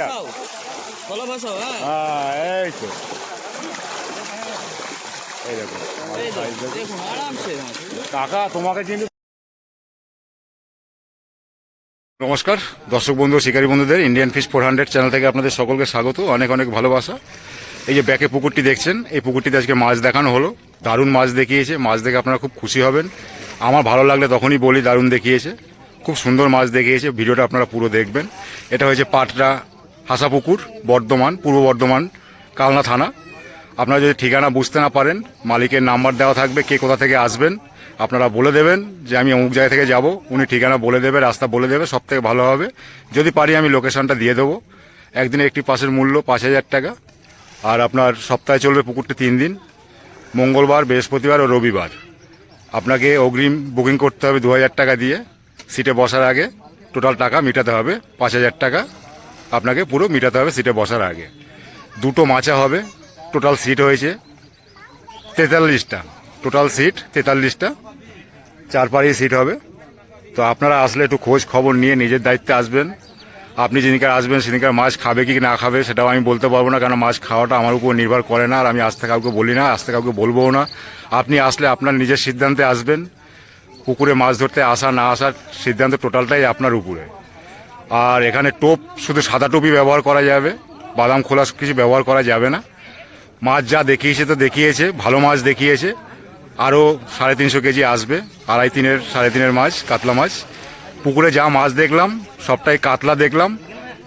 এই তো এই দেখুন টাকা তোমাকে কিন্তু। নমস্কার দর্শক বন্ধু, শিকারী বন্ধুদের ইন্ডিয়ান ফিশ 400 চ্যানেল থেকে আপনাদের সকলকে স্বাগত, অনেক অনেক ভালোবাসা। এই যে ব্যাকে পুকুরটি দেখছেন, এই পুকুরটিতে আজকে মাছ দেখানো হলো। দারুণ মাছ দেখিয়েছে, মাছ দেখে আপনারা খুব খুশি হবেন। আমার ভালো লাগলে তখনই বলি দারুণ দেখিয়েছে, খুব সুন্দর মাছ দেখিয়েছে। ভিডিওটা আপনারা পুরো দেখবেন। এটা হয়েছে পাটরা হাসাপুকুর, বর্ধমান, পূর্ব বর্ধমান, কালনা থানা। আপনারা যদি ঠিকানা বুঝতে না পারেন, মালিকের নাম্বার দেওয়া থাকবে, কে কোথা থেকে আসবেন আপনারা বলে দেবেন যে আমি অমুক জায়গা থেকে যাব, উনি ঠিকানা বলে দেবে, রাস্তা বলে দেবে, সব থেকে ভালো হবে। যদি পারি আমি লোকেশনটা দিয়ে দেবো। একদিনে একটি পাসের মূল্য 5,000 টাকা। আর আপনার সপ্তাহে চলবে পুকুরটি 3 দিন, মঙ্গলবার, বৃহস্পতিবার ও রবিবার। আপনাকে অগ্রিম বুকিং করতে হবে 2,000 টাকা দিয়ে। সিটে বসার আগে টোটাল টাকা মেটাতে হবে 5,000 টাকা আপনাকে পুরো মেটাতে হবে সিটে বসার আগে। দুটো মাচা হবে, টোটাল সিট হয়েছে 43টা, টোটাল সিট 43টা, 4 পাড়ি সিট হবে। তো আপনারা আসলে একটু খোঁজ খবর নিয়ে নিজের দায়িত্বে আসবেন। আপনি যেদিনকার আসবেন সেদিনকার মাছ খাবে কি না খাবে সেটাও আমি বলতে পারবো না, কারণ মাছ খাওয়াটা আমার উপর নির্ভর করে না। আর আমি আসতে কাউকে বলি না, আসতে কাউকে বলবোও না। আপনি আসলে আপনার নিজের সিদ্ধান্তে আসবেন। পুকুরে মাছ ধরতে আসা না আসার সিদ্ধান্ত টোটালটাই আপনার উপরে। আর এখানে টোপ শুধু সাদা টোপই ব্যবহার করা যাবে, বাদাম খোলা কিছু ব্যবহার করা যাবে না। মাছ যা দেখিয়েছে তো দেখিয়েছে, ভালো মাছ দেখিয়েছে। আরও 350 কেজি আসবে, 2.5-3 3.5 মাছ, কাতলা মাছ। পুকুরে যা মাছ দেখলাম সবটাই কাতলা দেখলাম,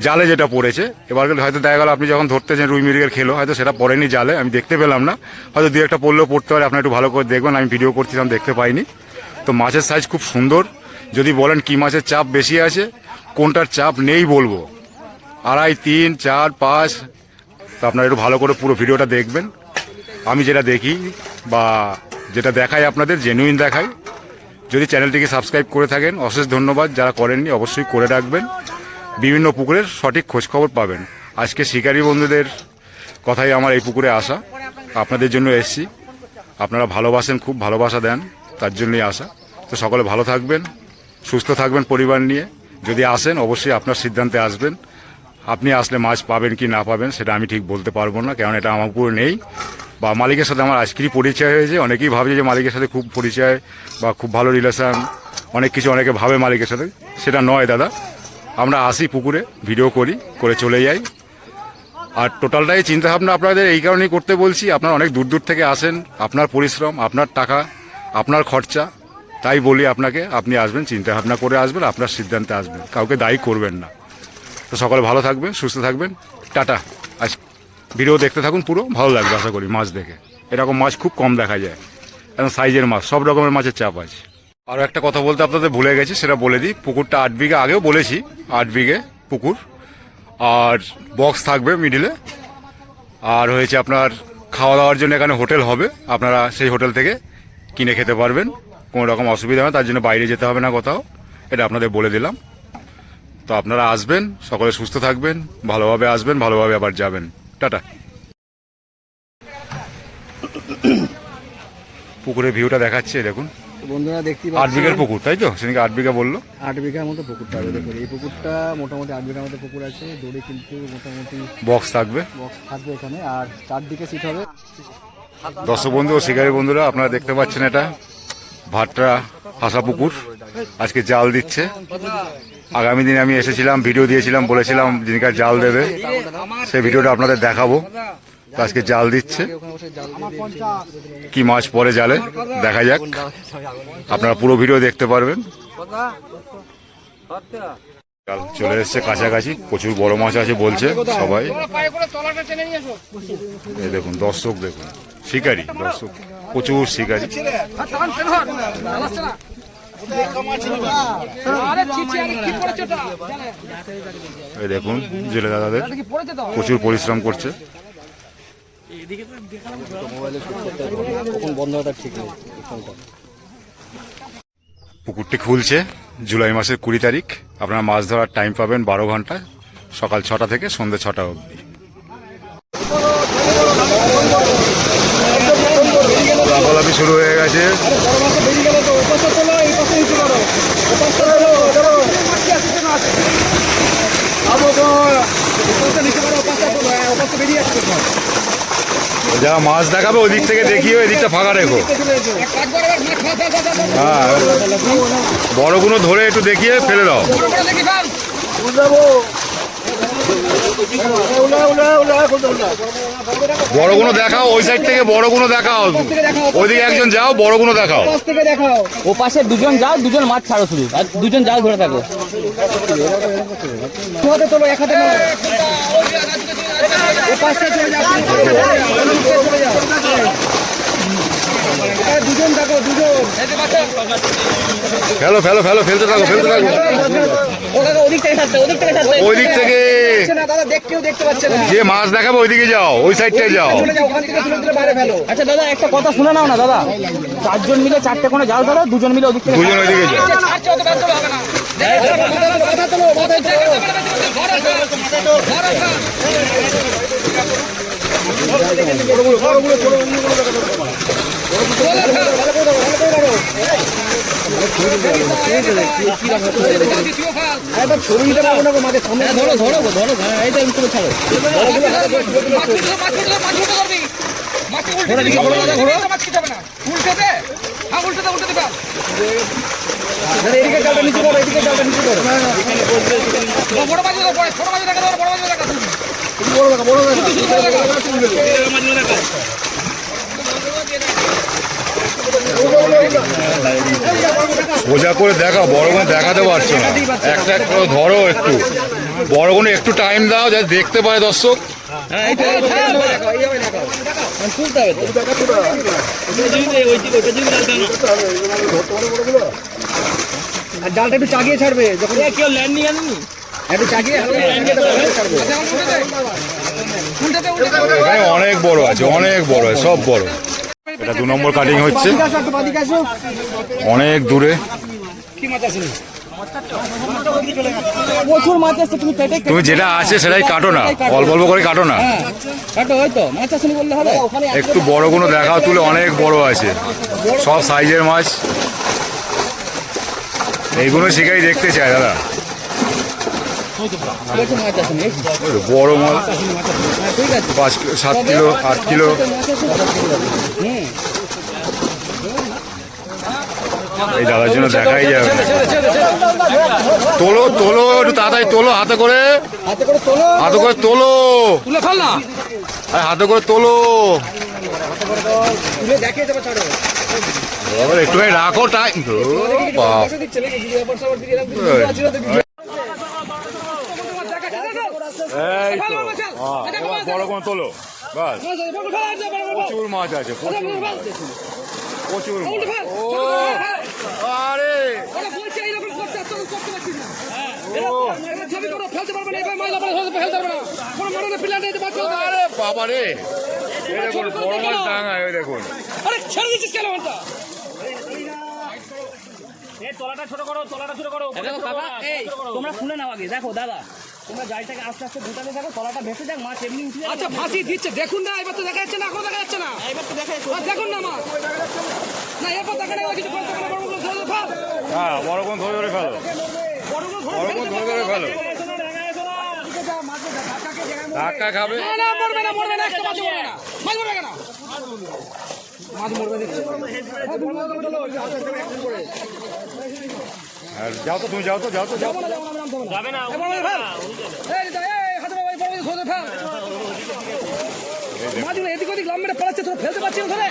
জালে যেটা পড়েছে। এবার হয়তো দেখা গেল আপনি যখন ধরতেছেন রুই মৃগের খেলো, হয়তো সেটা পড়েনি জালে, আমি দেখতে পেলাম না। হয়তো 2-1টা পড়লেও পড়তে পারে, আপনার একটু ভালো করে দেখবেন। আমি ভিডিও করছিলাম, দেখতে পাইনি। তো মাছের সাইজ খুব সুন্দর। যদি বলেন কি মাছের চাপ বেশি আছে, কোনটার চাপ নেই বলবো, 2.5, 3, 4, 5। তো আপনারা একটু ভালো করে পুরো ভিডিওটা দেখবেন। আমি যেটা দেখি বা যেটা দেখাই আপনাদের জেনুইন দেখাই। যদি চ্যানেলটিকে সাবস্ক্রাইব করে থাকেন অশেষ ধন্যবাদ, যারা করেননি অবশ্যই করে রাখবেন। বিভিন্ন পুকুরের সঠিক খোঁজখবর পাবেন। আজকে শিকারী বন্ধুদের কথাই আমার এই পুকুরে আসা, আপনাদের জন্য এসছি। আপনারা ভালোবাসেন, খুব ভালোবাসা দেন, তার জন্যই আসা। তো সকলে ভালো থাকবেন, সুস্থ থাকবেন পরিবার নিয়ে। যদি আসেন অবশ্যই আপনার সিদ্ধান্তে আসবেন। আপনি আসলে মাছ পাবেন কি না পাবেন সেটা আমি ঠিক বলতে পারবো না, কারণ এটা আমার উপরে নেই। বা মালিকের সাথে আমার আজকেরই পরিচয় হয়েছে। অনেকেই ভাবে যে মালিকের সাথে খুব পরিচয় বা খুব ভালো রিলেশান, অনেক কিছু অনেকে ভাবে মালিকের সাথে। সেটা নয় দাদা, আমরা আসি পুকুরে, ভিডিও করি, করে চলে যাই। আর টোটালটাই চিন্তাভাবনা আপনাদের এই কারণেই করতে বলছি, আপনারা অনেক দূর দূর থেকে আসেন, আপনার পরিশ্রম, আপনার টাকা, আপনার খরচা। তাই বলি আপনাকে, আপনি আসবেন, চিন্তাভাবনা করে আসবেন, আপনার সিদ্ধান্তে আসবেন, কাউকে দায়ী করবেন না। তো সকলে ভালো থাকবেন, সুস্থ থাকবেন, টাটা। আজ ভিডিও দেখতে থাকুন, পুরো ভালো লাগবে আশা করি মাছ দেখে। এরকম মাছ খুব কম দেখা যায়, এখন সাইজের মাছ, সব রকমের মাছের চাপ আছে। আরও একটা কথা বলতে আপনাদের ভুলে গেছি, সেটা বলে দিই। পুকুরটা 8 বিঘা, আগেও বলেছি 8 বিঘে পুকুর। আর বক্স থাকবে মিডিলে। আর হয়েছে আপনার খাওয়া দাওয়ার জন্য এখানে হোটেল হবে, আপনারা সেই হোটেল থেকে কিনে খেতে পারবেন, কোনো রকম অসুবিধা হবে না, তার জন্য বাইরে যেতে হবে না কোথাও। এটা আপনাদের বলে দিলাম। তো আপনারা আসবেন, সকলে সুস্থ থাকবেন, ভালোভাবে আসবেন, ভালোভাবে আবার যাবেন, টাটা। পুকুরের ভিউটা দেখাচ্ছে, দেখুন বন্ধুরা দেখতে 8 বিঘার পুকুর, তাই তো? সেদিকে 8 বিঘা বললো। 8 বিঘার মতো পুকুরটা দেখুন। এই পুকুরটা মোটামুটি 8 বিঘার মতো পুকুর আছে। দূরে কিন্তু মোটামুটি বক্স থাকবে, এখানে। আর 4 দিকে সিট হবে। দর্শক বন্ধু ও শিকারী বন্ধুরা, আপনারা দেখতে পাচ্ছেন এটা ভাটরা হাসা পুকুর। আজকে জাল দিচ্ছে। আগামী দিনে আমি এসেছিলাম, ভিডিও দিয়েছিলাম, বলেছিলাম যেদিনকার জাল দেবে সেই ভিডিওটা আপনাদের দেখাবো। তো আজকে জাল দিচ্ছে, কি মাছ পরে জালে দেখা যাক, আপনারা পুরো ভিডিও দেখতে পারবেন। জাল চলে এসছে কাছাকাছি, প্রচুর বড় মাছ আছে বলছে সবাই। এই দেখুন দর্শক, দেখুন শিকারি দর্শক, প্রচুর শিকারি। এই দেখুন জেলে দাদাদের প্রচুর পরিশ্রম করছে। পুকুরটি খুলছে জুলাই মাসের 20 তারিখ। আপনারা মাছ ধরার টাইম পাবেন 12 ঘন্টা, সকাল 6টা থেকে সন্ধ্যে 6টা অবধি। লাফালাফি শুরু হয়ে গেছে। যা মাছ দেখাবে ওই দিক থেকে দেখিও, এদিকটা ফাঁকা রেখো। হ্যাঁ, বড়গুলো ধরে একটু দেখিয়ে ফেলে দাও। বড়গুলো দেখাও, ওই সাইড থেকে বড়গুলো দেখাও, ওইদিকে একজন যাও, বড়গুলো দেখাও। ও পাশে দুজন যাও, দুজন মাছ ছাড়ো শুধু, আর দুজন জাল ধরে থাকো। ফেলো ফেলো ফেলো, ফেলতে থাকো, ফেলতে থাকো। ওই দিক থেকে যে মাছ দেখাবে ওইদিকে যাও, ওই সাইডটায় যাও। আচ্ছা দাদা, একটা কথা শুনে নাও না দাদা, 4 জন মিলে 4টে কোনো জাল ধরো, 2 জন মিলে ওদিক থেকে। দুজন ওইদিকে যাও। ধরো ধরো ধরো, এইটা তুমি ছাড়ো। সোজা করে দেখাও, বড়গুলো দেখাতে পারছো না, একটা একটা করে ধরো একটু, বড়গুলো একটু টাইম দাও যাতে দেখতে পায় দর্শক। আর জালটা একটু চাগিয়ে ছাড়বে, যখন কেউ ল্যান্ডিং আনেনি, একটু চাগিয়ে এখানে অনেক বড় আছে, অনেক বড় আছে, সব বড়। এটা 2 নম্বর কাটিং হচ্ছে, অনেক দূরে। প্রচুর মাছ আছে, তুমি কেটে তুমি যেটা আছে সেটাই কাটো না, অল্প অল্প করে কাটো না। কাটো, হয়তো মাছ আসেনি বললে হবে। একটু বড়গুলো দেখাও, তুলে অনেক বড় আছে, সব সাইজের মাছ। এইগুলো শিখাই দেখতে চাই দাদা, প্রচুর মাছ আসেনি। ওই তো বড় মাছ, ঠিক আছে, 5 কিলো, 7 কিলো, 8 কিলো। এই দাদার জন্য দেখাই যাবে। তোলো তোলো, একটু তাড়াতাড়ি তোলো, হাতে করে, হাতে করে তোলো, আরে হাতে করে তোলো। একটু রাখো টাইম। এই তো, এবার বড় কোনো তোলো, বাস। প্রচুর মাছ আছে, প্রচুর মাছ, প্রচুর মাছ। ও আরে আরে বাবা রে, এই দেখুন বড় মাছ ডাঙায়, ওই দেখুন। তোমরা শুনে নাও আগে, দেখো দাদা, তোমরা গাড়িটাকে আস্তে আস্তে ভুটানে থাকো, তলাটা ভেসে যাক, মাছ এমনি উঠে। আচ্ছা ফাঁসি দিচ্ছে, দেখুন না, এবার তো দেখা যাচ্ছে না, এখনো দেখা যাচ্ছে না, এবার তো দেখা দেখুন না মাছ, না এরপর দেখা না কিছু করতে পারে, বড়গুলো ধরে ফেল, হ্যাঁ, বড় কোন ধরে ধরে ফেলো, বড় কোন ধরে ধরে ফেলো। ধাক্কা খাবে না না, মরবে না, মরবে না, একটা মাছ মরবে না, মাছ মরবে কেন, মাছ মরবে দেখছি। আর যাও তো, তুমি যাও তো, যাও তো, যাও। যাবে না, মাছগুলো এদিক ওদিক লম্বেটা পড়াচ্ছে, তোরা ফেলতে পারছি না ধরে।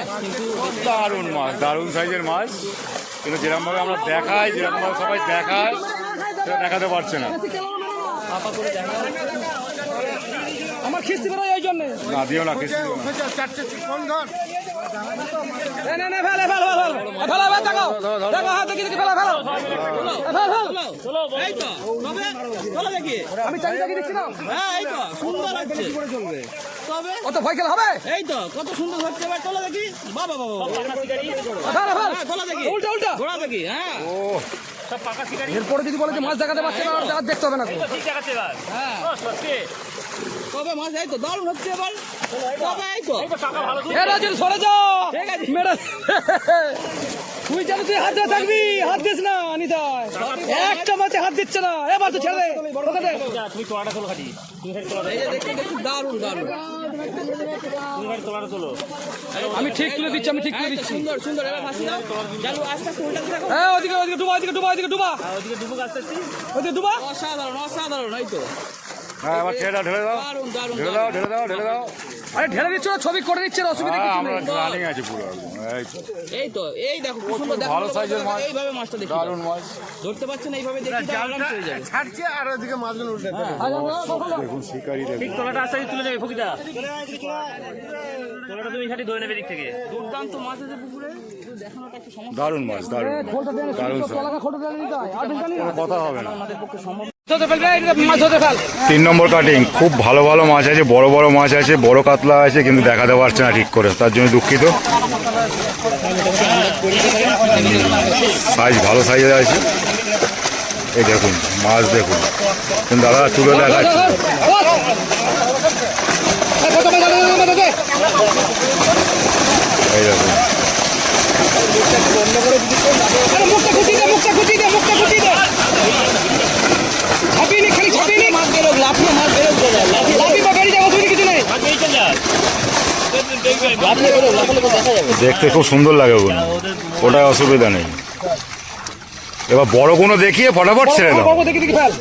দারুণ মাছ, দারুণ সাইজের মাছ, কিন্তু যেরকম ভাবে আমরা দেখাই, যেরকম ভাবে সবাই দেখায়, সেটা দেখাতে পারছে না। আমার খিস্তি বেরোয় ওই জন্য। না দিও না, কিছু দিও না। না না, ফেলে ফেল ফেল ফেল ফেলা, ফেল দেখো দেখো, হাত দেখি দেখি, ফেলা ফেলা ফেল ফেল। এই তো তবে চলো দেখি, আমি চাবি দেখি দিচ্ছি না, হ্যাঁ এই তো সুন্দর হচ্ছে, তবে কত ভয় খেলা হবে, এই তো কত সুন্দর হচ্ছে, এবার চলো দেখি। বাবা বাবা, ফেলা ফেল, চলো দেখি, উল্টা উল্টা ঘোড়া দেখি। হ্যাঁ ও এরপরে যদি বলে যে মাছ দেখাতে পারছে না, আর দেখতে হবে না তো। হ্যাঁ, তবে মাছ এই তো দারুণ হচ্ছে এবার, তবে এই তো এ রাজু সরে যা, ঠিক আছে। মেরে তুই জানো তুই হাত দিয়ে থাকবি, হাত দিস না নিতাই, একটা মাছে হাত দিচ্ছে না, এবার তো ছেড়ে দে, কথা দে। তুমি তোলাটা তোলো খাটি, তুমি খালি তোলাটা দারুন দারুন, তুমি খালি তোলাটা তোলো। আমি ঠিক তুলে দিচ্ছি, আমি ঠিক তুলে দিচ্ছি। সুন্দর সুন্দর, এবার ফাঁসি দাও, জালু আস্তে আস্তে উল্টা দেখো। হ্যাঁ ওদিকে ওদিকে ডুবা, ওদিকে ডুবা, ওদিকে ডুবা, ওদিকে ডুবুক আস্তে আস্তে। ওদিকে ডুবা। অসাধারণ অসাধারণ, এই তো হ্যাঁ এবার ছেড়ে দাও, ঢেলে দাও, দারুন দারুন। ঢেলে দাও, ঢেলে দাও, ঢেলে দাও। আরে ঢেলে দিচ্ছ না, ছবি করে দিচ্ছে, অসুবিধা হ্যাঁ, কিছু আমরা নেই। রানিং আছে পুরো একদম। এই তো, এই তো এই দেখো কি সুন্দর, দেখো ভালো সাইজের মাছ, এইভাবে মাছটা দেখি, দারুণ মাছ। ধরতে পারছেন এইভাবে দেখি তো আরাম হয়ে যাবে। ছাড়ছে আর ওদিকে মাছগুলো উল্টে দেখুন শিকারি দেখুন। ঠিক তোলাটা আস্তে আস্তে তুলে যাবে ফকিদা, তোলাটা তুমি খালি ধরে নেবে দিক থেকে। দুর্দান্ত মাছ আছে পুকুরে, শুধু দেখানোটা একটু সমস্যা। দারুণ মাছ, দারুণ মাছ, দারুণ সাইজ। কোনো কথা হবে না। আমাদের পক্ষে সম্ভব ধরতে ফেলবে, মাছ ধরতে ফেল। 3 নম্বর কাটিং, খুব ভালো ভালো মাছ আছে, বড় বড় মাছ আছে, বড় কাতলা আছে, কিন্তু দেখাতে পারছে না ঠিক করে, তার জন্য দুঃখিত। সাইজ ভালো সাইজের আছে, এই দেখুন মাছ দেখুন, কিন্তু দাদা তুলে দেখাচ্ছে। এই দেখুন মুখটা খুঁচিয়ে দে, মুখটা খুঁচিয়ে দে, মুখটা খুঁচিয়ে দে। ছাপিয়ে নি, খালি ছাপিয়ে নি। মাছ বেরোক, লাফিয়ে মাছ বেরোক, লাফি বা বেরিয়ে যাবে, অসুবিধা কিছু নেই। লাফিয়ে বেরোক, লাফালে দেখা যাবে। দেখতে খুব সুন্দর লাগে ওগুলো, ওটা অসুবিধা নেই। এবার বড় কোনো দেখিয়ে ফটাফট ছেড়ে দাও। দেখি দেখি ফেল।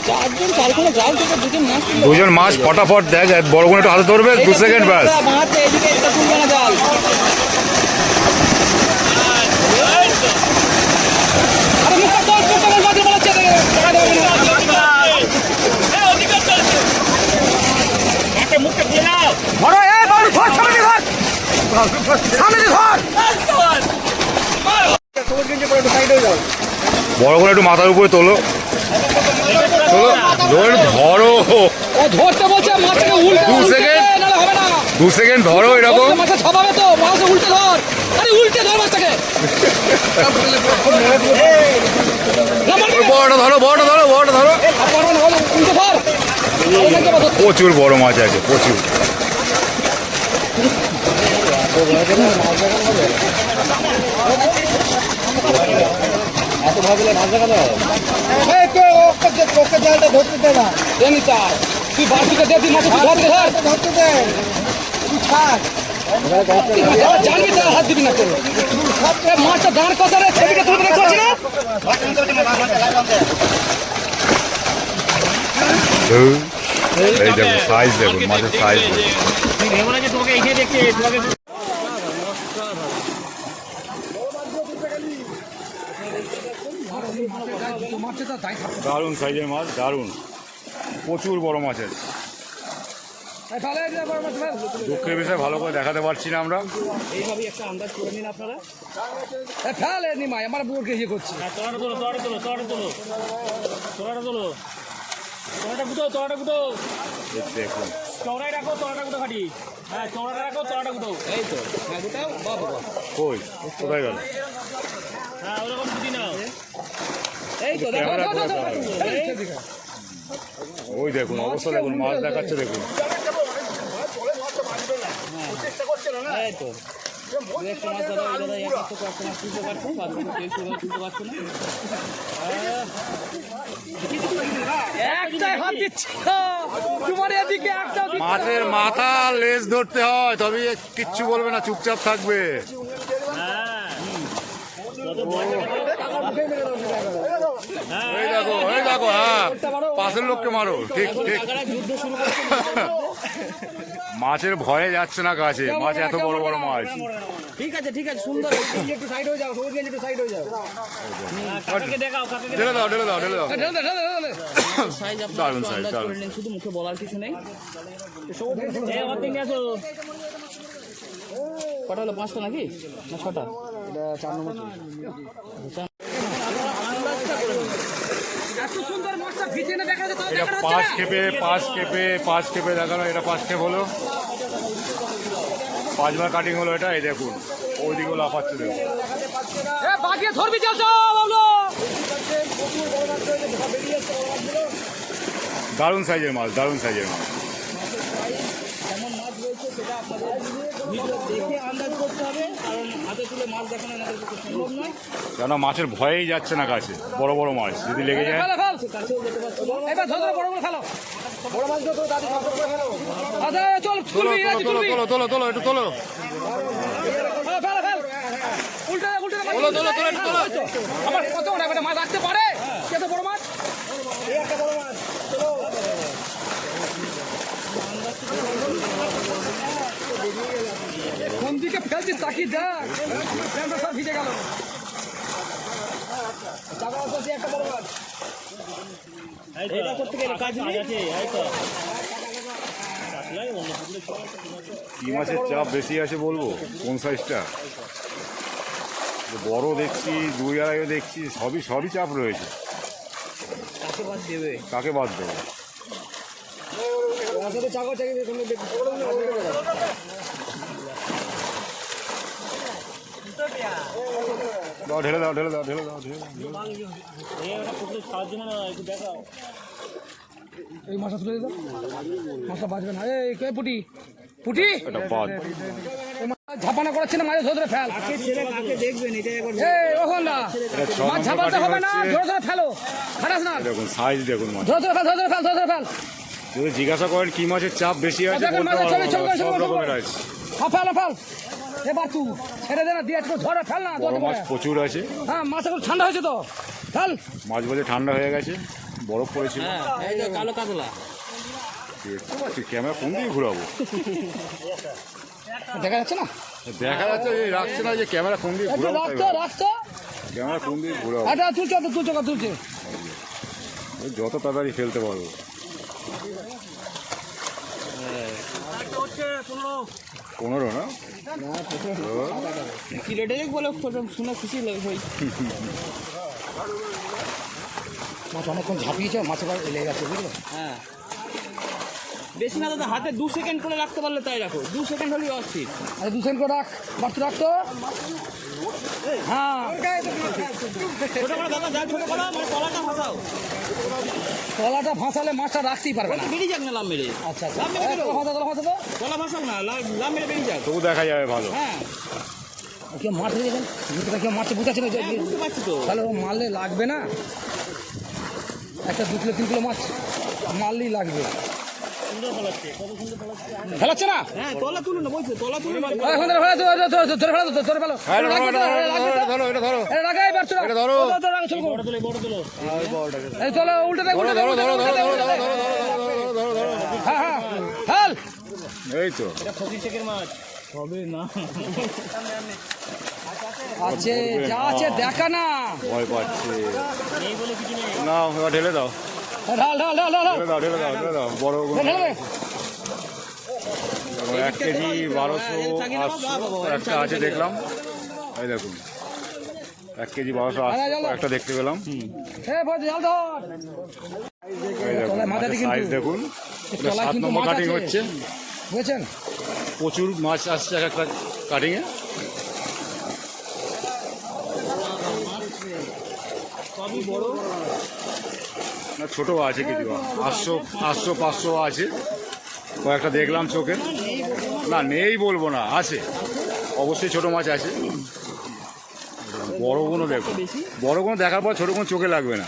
চারজন চারখানা জাল থেকে দুজন মাছ তুলে দুজন মাছ ফটাফট দেখ, বড় কোনো একটু হাতে ধরবে, 2 সেকেন্ড ব্যাস। মাছ এদিকে একটা তুলবে না জাল। আরে মুখটা তোল, মুখটা তোল, মাঝে বলাচ্ছে। ধরো, এ বাবু ধর, সামনে দিয়ে ধর, সামনে দিয়ে ধর। বড় করে একটু মাথার উপরে তোলো, তোলো, ধরো, ও ধরতে বলছে, মাছটাকে উল্টে 2 উল্টে সেকেন্ড। দে, নাহলে হবে না। 2 সেকেন্ড ধরো এরকম। মাছটা ছবাবে তো, মাছ উল্টে ধর, আরে উল্টে ধর মাছটাকে। বড়টা ধরো, বড়টা ধরো, বড়টা ধরো। উল্টে ধর। প্রচুর বড় মাছ আছে, প্রচুর। জালটা ধরতে দে না, এমনি চাই, তুই বাড়তিকে দে, তুই মাছটা ধর, ধর। ধরতে দে, তুই ছাড়। জানবি তো, হাত দিবি না তোর। এ মাছটা দাঁড় কষা রে, ছবিটা তুলবে না, করছি না। এই দেখুন সাইজ, দেখুন মাছের সাইজ দেখুন। তুই ভেবো না যে তোমাকে এগিয়ে দেখছে, তোমাকে দারুণ সাইজের মাছ, দারুণ, প্রচুর বড় মাছ আছে। দুঃখের বিষয় ভালো করে দেখাতে পারছি না আমরা। এইভাবেই একটা আন্দাজ করে নিন আপনারা। ফেল এ নিমাই, আমার বুড়কে ইয়ে করছি। হ্যাঁ, তোলাটা তোলো, তোলাটা তোলো, তোলাটা তোলো, তোলাটা তোলো, তোলাটা গুটো, তোলাটা গুটো, দেখুন চওড়াই রাখো, তোলাটা গুটো খাটি। হ্যাঁ, চওড়াটা রাখো, তোলাটা গুটো। এই তো, হ্যাঁ গুটাও, বাহ বাহ। কই, কোথায় গেল? হ্যাঁ, ওরকম গুটি নাও। এই তো দেখো, ক্যামেরা ধর, ধর, ধর, কোথায়? ধর। ওই দেখুন অবস্থা, দেখুন মাছ দেখাচ্ছে, দেখুন। এই তো, দু একটা মাছ দাদা, এই দাদা এক একটা কয়েকটা মাছ তুলতে পারছে, বাদ বাকি কেউ সেভাবে তুলতে পারছে না। একটাই হাত দিচ্ছি, তোমার এদিকে একটা দিচ্ছি। মাছের মাথা লেজ ধরতে হয়, তবে কিচ্ছু বলবে না, চুপচাপ থাকবে। হ্যাঁ, এই দেখো, এই দেখো, হ্যাঁ পাশের লোককে মারো, ঠিক ঠিক। কাকারা যুদ্ধ শুরু করছে। মাছের ভয়ে যাচ্ছে না কাছে, মাছ এত বড় বড় মাছ। ঠিক আছে ঠিক আছে, সুন্দর। একটু সাইড হয়ে যাও, সবুজ গেঞ্জি একটু সাইড হয়ে যাও। কাকাকে দেখাও, কাকাকে ঢেলে দাও, ঢেলে দাও, ঢেলে দাও। ঢেলে দে, ঢেলে দে, ঢেলে দে। সাইজ আপনারা দারুণ একটু size, আন্দাজ দারুণ। করে নিন, শুধু মুখে বলার কিছু নেই। এই আমার দিকে আসো। কটা হলো, 5টা নাকি না 6টা? এটা 4 নম্বর। এত সুন্দর মাছটা ভিজে না দেখা যায়, তাও এটা দেখানো হচ্ছে 5 না। খেপে, 5 খেপে দেখানো, এটা 5 খেপ হলো, 5বার কাটিং হলো এটা। এই দেখুন ওইদিকে লাফাচ্ছে, দেখুন। এ বাগিয়ে ধরবি, চল চল বাবলু। দারুণ সাইজের মাছ, দারুণ সাইজের মাছ। কেমন মাছ রয়েছে সেটা আপনাদের ভিডিও দেখে আন্দাজ করতে হবে, কারণ হাতে তুলে মাছ দেখানো এনাদের পক্ষে সম্ভব নয়। কেন মাছের ভয়েই যাচ্ছে না কাছে, বড় বড় মাছ যদি লেগে যায়। ফেলো ফেল কাছেও যেতে পারছে না। এবার ধরো বড় বড় ফেলো বড় মাছ তো দাদি আচ্ছা চল তোলো তুলবি তোলো তোলো তোলো তোলো তোলো একটু তোলো। ফেল ফেল ফেল উল্টে উল্টে তোলো তোলো তোলো একটু তোলো। আমার কত বড় একটা মাছ রাখতে পারে কত বড় মাছ এই একটা বড় মাছ চলো কোন দিকে ফেলছি তাকিয়ে দেখ ক্যামেরা সব ভিজে গেল চাকা আছে একটা বড় মাছ এটা করতে গেলে কাজ নেই। কি মাছের চাপ বেশি আছে বলবো? কোন সাইজটা? বড় দেখছি, 2-2.5 দেখছি, সবই চাপ রয়েছে। কাকে বাদ দেবে? কাকে বাদ দেবো? আসলে চাকা চাকি দাও ঢেলে দাও ঢেলে দাও ঢেলে দাও ঢেলে দাও। এই মাছটা তুলে দাও মাছটা বাঁচবে না এই কে পুটি পুটি এটা বাদ। এই মাছ ঝাপানা করাচ্ছে না মাছ ধরে ধরে ফেল কাকে ছেড়ে কাকে দেখবেন এটা একবার এই ওখান না এটা 6 মাছ নম্বর ঝাপাতে কাটিং হবে না হচ্ছে। ধরে ধরে ফেলো খারাস না দেখুন সাইজ দেখুন মাছ। ধরে ধরে ফেল ধরে ধরে ফেল ধরে ধরে ফেল যদি জিজ্ঞাসা করেন কি মাছের চাপ বেশি আছে দেখেন বলতে মাছের ছবি, পারবো না, ছবি, সব ছবি, রকমের ছবি। আছে। ফেল ফেল এবার তুই ছেড়ে দে না দিয়ে একটু ধরে ফেল না বড় ধরে মাছ করে। প্রচুর আছে। হ্যাঁ মাছ এখন ঠান্ডা হয়েছে তো ফেল মাছ বাজে ঠান্ডা হয়ে গেছে, বরফ পড়েছিল। হ্যাঁ এই যে কালো কাতলা দেখতে পাচ্ছি ক্যামেরা কোন দিকে ঘুরাবো? দেখা যাচ্ছে না দেখা যাচ্ছে এই রাখছে না যে ক্যামেরা কোন দিকে একটু ঘুরাবো, রাখতো রাখতো ক্যামেরা কোন দিকে ঘুরাবো? এটা তুলছে তুলছে ওই যত তাড়াতাড়ি ফেলতে পারবো। 15 না? কি রেটে বলে শুনে খুশি হই। মাছ অনেকক্ষণ ঝাঁপিয়েছে মাছের গায়ে লেগে গেছে বুঝলো হ্যাঁ বেশি না দাদা, হাতে 2 সেকেন্ড করে রাখতে পারলে তাই রাখো, 2 সেকেন্ড হলেই অস্থির। আরে 2 সেকেন্ড করে রাখ বাড়তে রাখতো হ্যাঁ ছোট করে দাদা যা ছোট করো মানে তলাটা ফাঁসাও, তলাটা ভাসালে মাছটা রাখতেই পারবে না বেরিয়ে যাক না লাভ মেরে। আচ্ছা আচ্ছা লাভ মেরে বেরো। তলা ভাসা তো তলা ফাঁসাও না, লাভ মেরে বেরিয়ে যাক। তবু দেখা যাবে ভালো। হ্যাঁ কেউ মাছ রেখেছেন ভিতরে কেউ মাছটা বুঝাচ্ছে না হ্যাঁ, বুঝতে পারছি তো। তাহলে ও মারলে লাগবে না একটা 2 কিলো 3 কিলো মাছ মারলেই লাগবে ফেলাচ্ছে না হ্যাঁ তলা তুলো না বলছো, তলা তুলে মাছ এখন ধরে ফেলো ধরে ফেলো ধরে ফেলো হ্যাঁ, এটা ধরো, এটা ধরো, এটা ধরো। রাখাই পারছো না এটা ধরো। বড় তুলো এই চলো উল্টে দেখ ধরো উল্টে ধরো ধরো ধরো ধরো দেখ ধরো ধরো ধরো। হ্যাঁ হ্যাঁ ফেল এই তো এটা 25 টাকার মাছ হবে না। আছে যা আছে দেখা না ভয় পাচ্ছে। নেই বলে কিছু নেই। না এবার ঢেলে দাও ঢাল ঢাল ঢাল ঢাল ঢেলে দাও ঢেলে দাও ঢেলে দাও। বড় ঢেলে দে 1 কেজি 1200 800 একটা আছে দেখলাম। এই দেখুন 1 কেজি 1200 800 একটা দেখতে পেলাম। এ বড় জাল ধর এই দেখুন তলায় মাথাতে কিন্তু- সাইজ দেখুন। এটা তলায় 7 কিন্তু নম্বর মাছ কাটিং আছে। হচ্ছে। বুঝেছেন প্রচুর মাছ আসছে এক একটা কাটিংয়ে। সবই বড়। না ছোট আছে কিছু 800 500 আছে কয়েকটা দেখলাম চোখে। না নেই বলবো না, আছে অবশ্যই ছোট মাছ আছে। বড়গুলো দেখো, বড়গুলো দেখার পর ছোটগুলো চোখে লাগবে না।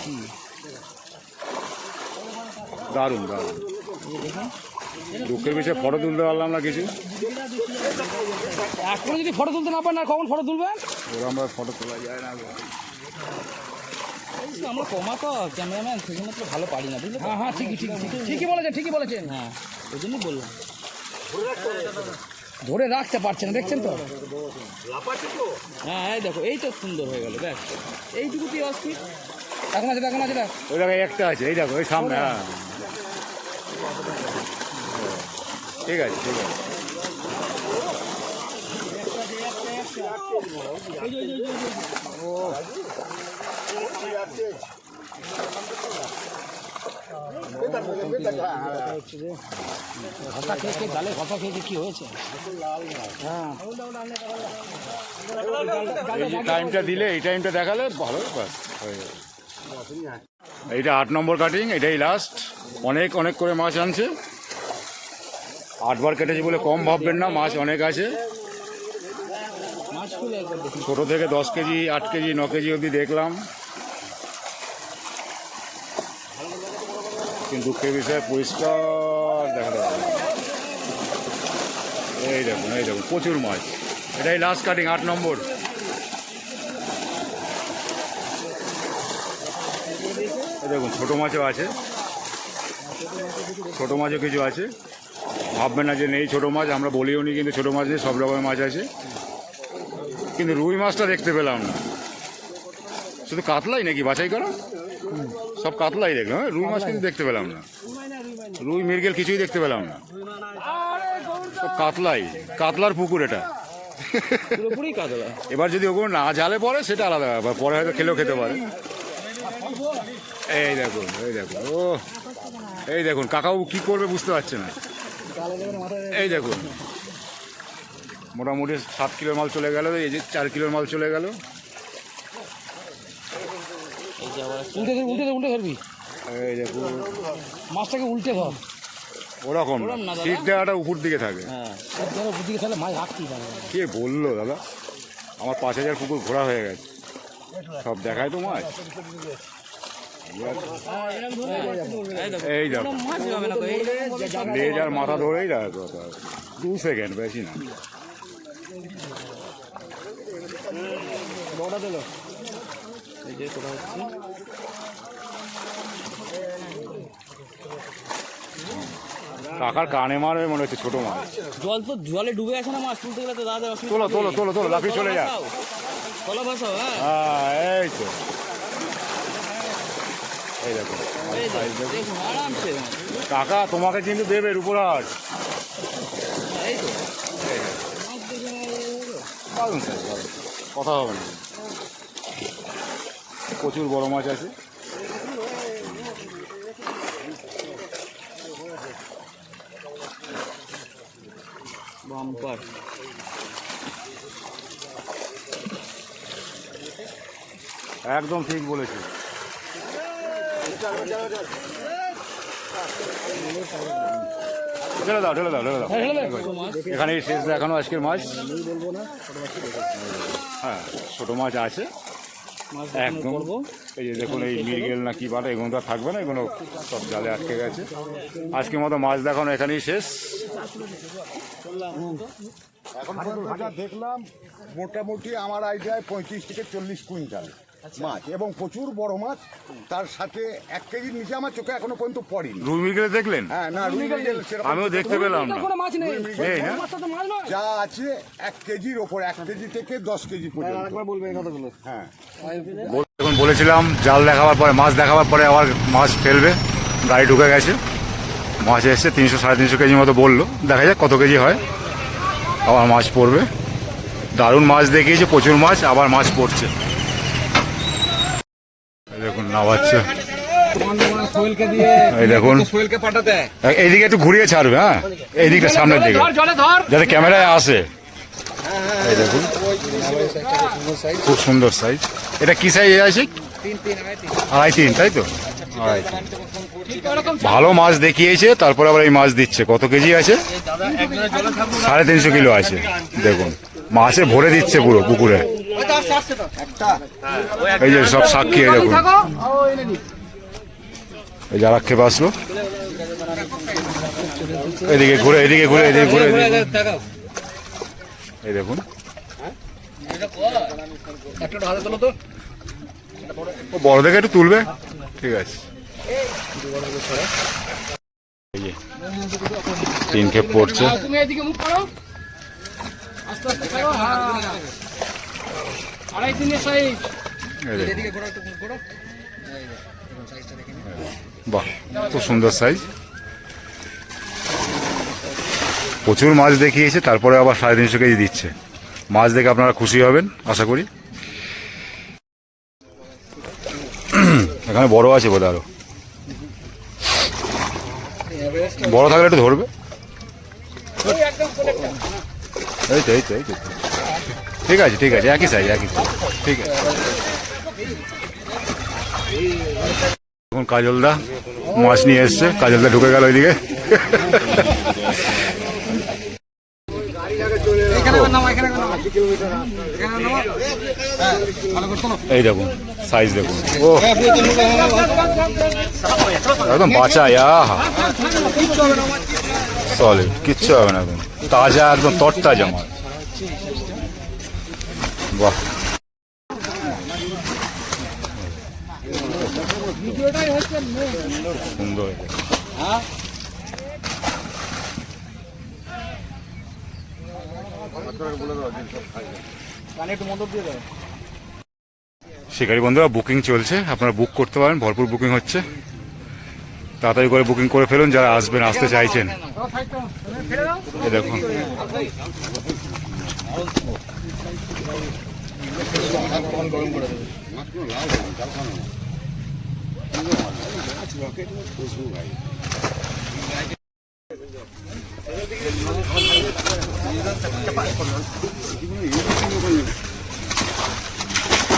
দারুণ দারুণ। দুঃখের বিষয়ে ফটো তুলতে পারলাম না কিছু। এখন যদি ফটো তুলতে না পারেন আর কখন ফটো তুলবেন ওরা আমরা ফটো তোলা যায় না। আমরা কমা তো ক্যামেরাম্যান সেজন্য তো ভালো পারি না বুঝলে তো? হ্যাঁ হ্যাঁ ঠিকই বলেছেন হ্যাঁ ওই জন্যই বললাম। ধরে রাখতে পারছেন দেখছেন তো হ্যাঁ এই দেখো এই তো সুন্দর হয়ে গেল দেখ, এইটুকুতেই অস্থির। এখন আছে দেখ ওই দেখো একটা আছে, এই দেখো ওই সামনে। হ্যাঁ ঠিক আছে ঠিক আছে। ঘষা খেয়ে জালে ঘষা খেয়ে কি হয়েছে হ্যাঁ এই যে টাইমটা দিলে এই টাইমটা দেখালে ভালো ব্যাস হয়ে যাবে। এইটা 8 নম্বর কাটিং, এটাই লাস্ট। অনেক অনেক করে মাছ আনছে। 8 বার কেটেছি বলে কম ভাববেন না, মাছ অনেক আছে। মাছ খুলে একবার দেখি। ছোট থেকে 10 কেজি 8 কেজি 9 কেজি অবধি দেখলাম, কিন্তু দুঃখের বিষয়ে পরিষ্কার দেখাতে পারলাম না। এই দেখুন প্রচুর মাছ। এটাই লাস্ট কাটিং 8 নম্বর। এই দেখুন ছোট মাছও আছে, ছোট মাছও কিছু আছে। ভাববেন না যে নেই ছোট মাছ, আমরা বলিও নি, কিন্তু ছোট মাছ নেই, সব রকমের মাছ আছে। কিন্তু রুই মাছটা দেখতে পেলাম না। শুধু কাতলাই নাকি বাছাই করা? সব কাতলাই দেখলাম, রুই মাছ কিন্তু দেখতে পেলাম না। রুই মৃগেল কিছুই দেখতে পেলাম না, সব কাতলাই। কাতলার পুকুর এটা। পুরোপুরি কাতলা। এবার যদি ওগুলো না জালে পড়ে সেটা আলাদা ব্যাপার, পরে হয়তো খেলেও খেতে পারে। এই দেখুন ও এই দেখুন কাকাও কি করবে বুঝতে পারছে না। এই দেখুন মোটামুটি 7 কিলোর মাল চলে গেল, এই যে 4 কিলোর মাল চলে গেল। উল্টে ধরবি এই দেখুন মাছটাকে, উল্টে ধর। ওরকম শীত দেওয়াটা উপর দিকে থাকে। হ্যাঁ, উপর দিকে তাহলে মাছ রাখতেই পারে। কে বললো দাদা? আমার 5000 পুকুর ঘোরা হয়ে গেছে, সব দেখায় তো মাছ। এই দেখো মাছ যাবে না তো, এই লেজ আর মাথা ধরেই দেখো 2 সেকেন্ড, বেশি না। এই যে কোথা হচ্ছে। কাকার কানে মারবে মনে হচ্ছে ছোট মাছ। জল তো জলে ডুবে আছে না, মাছ তুলতে গেলে তো দাদা তোলো লাফিয়ে চলে যা। তলা ভাসাও। হ্যাঁ, হ্যাঁ এই তো, এই দেখো এই দেখুন আরামসে। কাকা তোমাকে কিন্তু দেবে রূপরাজ। এই তো পারুন স্যার, পারুন, কথা হবে না। প্রচুর বড় মাছ আছে। বাম্পার। একদম ঠিক বলেছি। ঢেলে দাও এখানে শেষ দেখানো আজকের মাছ। হ্যাঁ ছোট মাছ আছে একদম। এই যে দেখুন এই মৃগেল না কি বলে, এগুলো তো থাকবে না, এগুলো সব জালে আটকে গেছে। আজকের মতো মাছ দেখানো এখানেই শেষ। এখন পর্যন্ত যা দেখলাম মোটামুটি আমার আইডিয়ায় 35 থেকে 40 কুইন্টাল মাছ, এবং প্রচুর বড় মাছ। তার সাথে 1 কেজির নিচে আমার চোখে এখনো পর্যন্ত পড়েনি। রুই মৃগেল দেখলেন? হ্যাঁ না, রুই মৃগেল সেরকম আমিও দেখতে পেলাম না। কোনো মাছ নেই, নেই না? মাছটা তো মাছ নয়। যা আছে 1 কেজির ওপর, 1 কেজি থেকে 10 কেজি পর্যন্ত। একবার বলবে এই কথাগুলো। হ্যাঁ, এখন বলেছিলাম জাল দেখাবার পরে, মাছ দেখাবার পরে আবার মাছ ফেলবে, গাড়ি ঢুকে গেছে। মাছ এসছে 300-350 কেজির মতো বললো, দেখা যাক কত কেজি হয়। আবার মাছ পড়বে, দারুণ মাছ দেখিয়েছে, প্রচুর মাছ, আবার মাছ পড়ছে। এই দেখুন নামাচ্ছে, সোহেলকে দিয়ে এই দেখুন সোহেলকে পাঠাতে এইদিকে একটু ঘুরিয়ে ছাড়বে। হ্যাঁ এইদিকে সামনের দিকে জলে ধর। যাতে ক্যামেরায় আসে। এই দেখুন খুব সুন্দর সাইজ। এটা কি সাইজ আছে? 2.5-3, তাই তো? 2.5। ভালো মাছ দেখিয়েছে, তারপরে আবার এই মাছ দিচ্ছে। কত কেজি আছে? 350 কিলো আছে। দেখুন মাছে ভরে দিচ্ছে পুরো পুকুরে। এই যে সব সাক্ষী, এই দেখুন এই যারা খেয়ে আসলো, এদিকে ঘুরে এই দেখুন ও বড় দেখে একটু তুলবে, ঠিক আছে। এই যে 3 খেপ পড়ছে। তুমি এদিকে মুখ করো, আস্তে আস্তে করো। হ্যাঁ 2.5-3 সাইজ। বাহ খুব সুন্দর সাইজ। প্রচুর মাছ দেখিয়েছে, তারপরে আবার 350 কেজি দিচ্ছে। মাছ দেখে আপনারা খুশি হবেন আশা করি। এখানে বড় আছে বোধ, আরো বড় থাকলে একটু ধরবে। এই তো ঠিক আছে একই সাইজ ঠিক আছে। এখন কাজলদা মাছ নিয়ে এসছে, কাজলদা ঢুকে গেল ওইদিকে। এই দেখুন সাইজ দেখুন, ও একদম বাঁচা, সলিড, কিচ্ছু হবে না, একদম তাজা, একদম তরতাজা মাছ। বাহ, সুন্দর। শিকারী বন্ধুরা, বুকিং চলছে, আপনারা বুক করতে পারেন, ভরপুর বুকিং হচ্ছে, তাড়াতাড়ি করে বুকিং করে ফেলুন যারা আসবেন, আসতে চাইছেন। এই দেখুন,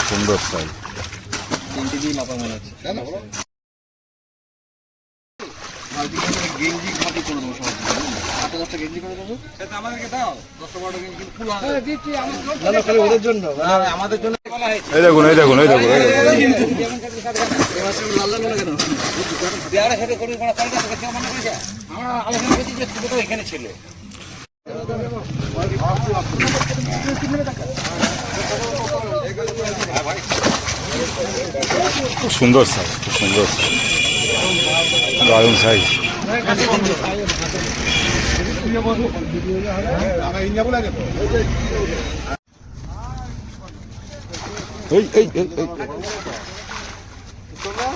সুন্দর সাইজ। এই দেখুন, এই দেখুন, এই দেখুন, এখানে ছিল খুব সুন্দর সাইজ, খুব সুন্দর সাইজ, দারুণ সাইজ।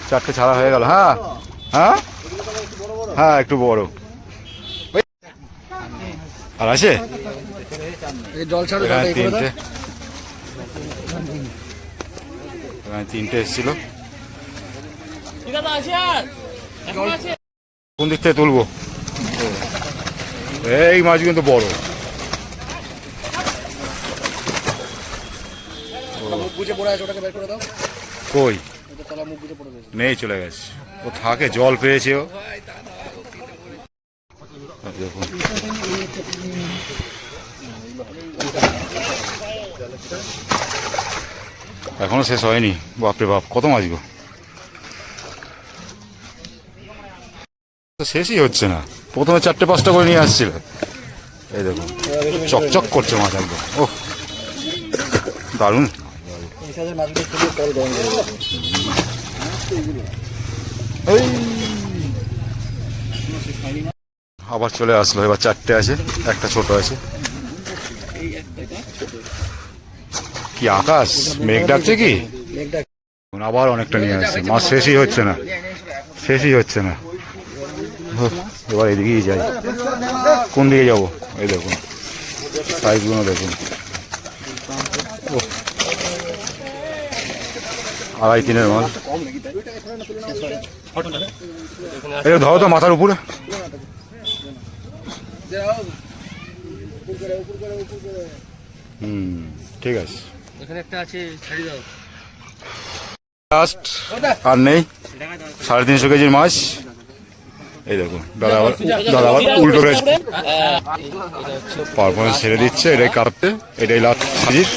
চারটে ছাড়া হয়ে গেল। হ্যাঁ হ্যাঁ হ্যাঁ, একটু বড় আর আছে জল ছাড়ো, এখানে তিনটে, এখানে তিনটে এসেছিল। কোন দিক থেকে তুলবো? এই মাছ কিন্তু বড়। কই নেই, চলে গেছে, ও থাকে, জল পেয়েছে ও। দেখুন, এখনো শেষ হয়নি। বাপরে বাপ, কত মাছ গো, শেষই হচ্ছে না। প্রথমে 4-5টা করে নিয়ে আসছিল। এই দেখুন, চকচক করছে মাছ একদম, ও দারুণ। আবার চলে আসলো, এবার 4টে আছে, একটা ছোট আছে। কি আকাশ, মেঘ ডাকছে কি, আবার অনেকটা নিয়ে আসছে মাছ, শেষই হচ্ছে না, শেষই হচ্ছে না। এবার এদিকেই যাই, কোন দিকে যাবো? এই দেখুন সাইজগুলো দেখুন, 2.5-3 মাছ। এটা ধরো তো মাথার উপরে। ঠিক আছে, এখানে একটা আছে, ছাড়ি দাও। লাস্ট আর নেই, 350 কেজির মাছ। এই দেখুন, দাদা আবার উল্টো করে পারফরমেন্স ছেড়ে দিচ্ছে। এটাই কাটতে, এটাই লাস্ট হাজির।